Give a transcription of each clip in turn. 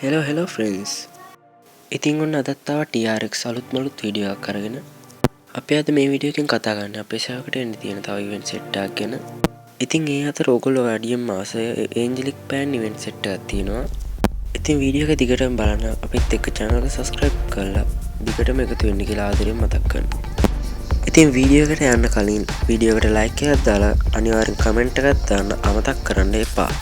Hello friends. ඉතින් ඔන්න අදත් ආවා TRX අලුත් මලුත් වීඩියෝ එකක් අරගෙන. අපි අද මේ වීඩියෝ එකෙන් කතා කරන්නේ අපේ සර්වර් එකට එන්න තියෙන තව ඉවෙන්ට් සෙට් එකක් ගැන. ඉතින් ඒ අතර ඕගොල්ලෝ වැඩියෙන් මාසය ඒන්ජලික් පෑන් ඉවෙන්ට් සෙට් එකක් තියෙනවා. ඉතින් වීඩියෝ එක දිගටම බලන්න අපිත් එක්ක channel එක subscribe කරලා දිගටම එකතු වෙන්න කියලා ආදරෙන් මතක් කරනවා. ඉතින් වීඩියෝ එකට යන්න කලින් වීඩියෝ එකට like එකක් දාලා අනිවාර්යෙන් comment එකක් දාන්න අමතක කරන්න එපා.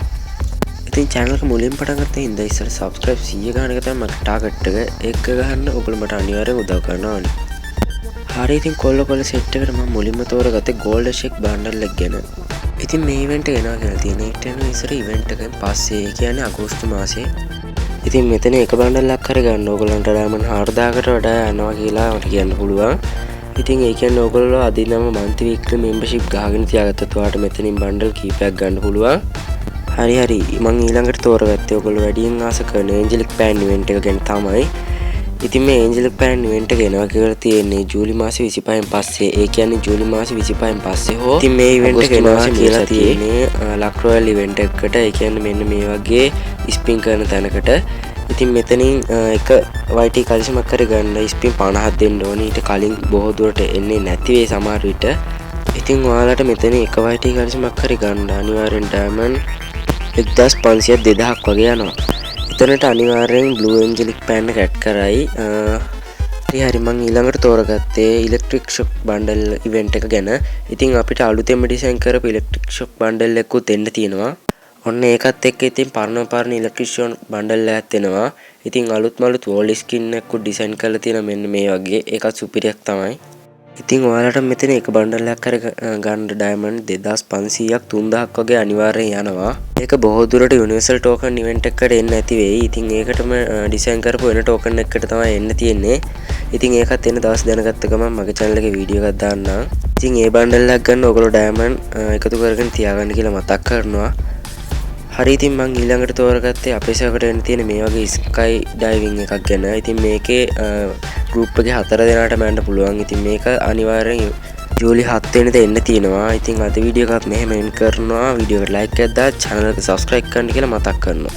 ඉතින් channel එක මුලින් පටන් ගත්ත හින්දා ඉස්සර subscribe 100 ගානක තමයි මගේ target එක. ඒක ගහන්න ඔයගොල්ලෝ මට අනිවාර්යෙන් උදව් කරනවා ඕනේ. හරි ඉතින් කොල්ල set එකට මම මුලින්ම තෝරගත්තේ gold shake bundle එක ගැන. ඉතින් මේ event එක එනවා කියලා තියෙන 8 වෙනි ඉස්සර event එකෙන් පස්සේ ඒ කියන්නේ අගෝස්තු මාසේ. ඉතින් මෙතන එක bundle එකක් හරි ගන්න ඕගොල්ලන්ට diamond 4000කට වඩා යනවා කියලා මට කියන්න පුළුවන්. ඉතින් ඒ කියන්නේ ඕගොල්ලෝ අදිනම monthly weekly membership ගහගෙන තියාගත්තොත් ඔයාලට මෙතනින් bundle කීපයක් ගන්න පුළුවන්. හරි මං ඊළඟට තෝරගත්තේ ඔයගොල්ලෝ වැඩියෙන් ආස කරන ඒන්ජලික් පෑන් ඉවෙන්ට් එක ගැන තමයි. ඉතින් මේ ඒන්ජලික් පෑන් ඉවෙන්ට් එක එනවා කියලා තියෙන්නේ ජූලි මාසේ 25න් පස්සේ. ඒ කියන්නේ ජූලි මාසේ 25න් පස්සේ හෝ ඉතින් මේ ඉවෙන්ට් එක එනවා කියලා තියෙන්නේ ලක් රොයල් ඉවෙන්ට් එකකට. ඒ කියන්නේ මෙන්න මේ වගේ ස්පින් කරන තැනකට. ඉතින් මෙතනින් එක YT කලිසමක් හරි ගන්න ස්පින් 50ක් දෙන්න ඕනේ. ඊට කලින් බොහෝ දුරට එන්නේ නැති වෙයි සමහර විට. ඉතින් ඔයාලට මෙතන එක YT කලිසමක් හරි ගන්න අනිවාර්යෙන් ඩයමන්ඩ් 1500 2000ක් වගේ යනවා. එතනට අනිවාර්යෙන් Blue Angelic Pan එක ඇඩ් කරයි. හරි මම ඊළඟට තෝරගත්තේ Electric Shock Bundle event එක ගැන. ඉතින් අපිට අලුතෙන්ම ඩිසයින් කරපු Electric Shock Bundle එකකුත් එන්න තියෙනවා. ඔන්න ඒකත් එක්ක ඉතින් පරණ Electric Shock Bundle එකක් එනවා. ඉතින් අලුත් මලුත් wall skin එකකුත් ඩිසයින් කරලා තියෙන මෙන්න මේ වගේ. ඒකත් සුපිරියක් තමයි. ඉතින් ඔයාලට මෙතන එක බණ්ඩල් එකක් හරි ගන්න ඩයමන්ඩ් 2500ක් 3000ක් වගේ අනිවාර්යෙන් යනවා. ඒක බොහෝ දුරට යුනිවර්සල් ටෝකන් ඉවෙන්ට් එකකට එන්න නැති වෙයි. ඉතින් ඒකටම ඩිසයින් කරපු වෙන ටෝකන් එකකට තමයි එන්න තියෙන්නේ. ඉතින් ඒකත් එන්න දවස් දැනගත්ත ගමන් මගේ channel එකේ වීඩියෝ එකක් දාන්නම්. ඉතින් ඒ බණ්ඩල් එකක් ගන්න ඔයගොල්ලෝ ඩයමන්ඩ් එකතු කරගෙන තියාගන්න කියලා මතක් කරනවා. හරි ඉතින් මං ඊළඟට තෝරගත්තේ අපේ සර්වර් එන්න තියෙන මේ වගේ ස්කයි ඩයිවිං එකක් ගැන. ඉතින් මේකේ ගෲප් එකේ 4 දෙනාටම යන්න පුළුවන්. ඉතින් මේක අනිවාර්යෙන් ජූලි 7 වෙනිදා එන්න තියෙනවා. ඉතින් අද වීඩියෝ එකත් මෙහෙම එන්ඩ් කරනවා. වීඩියෝ එකට ලයික් එකක් දාලා channel එක subscribe කරන්න කියලා මතක් කරනවා.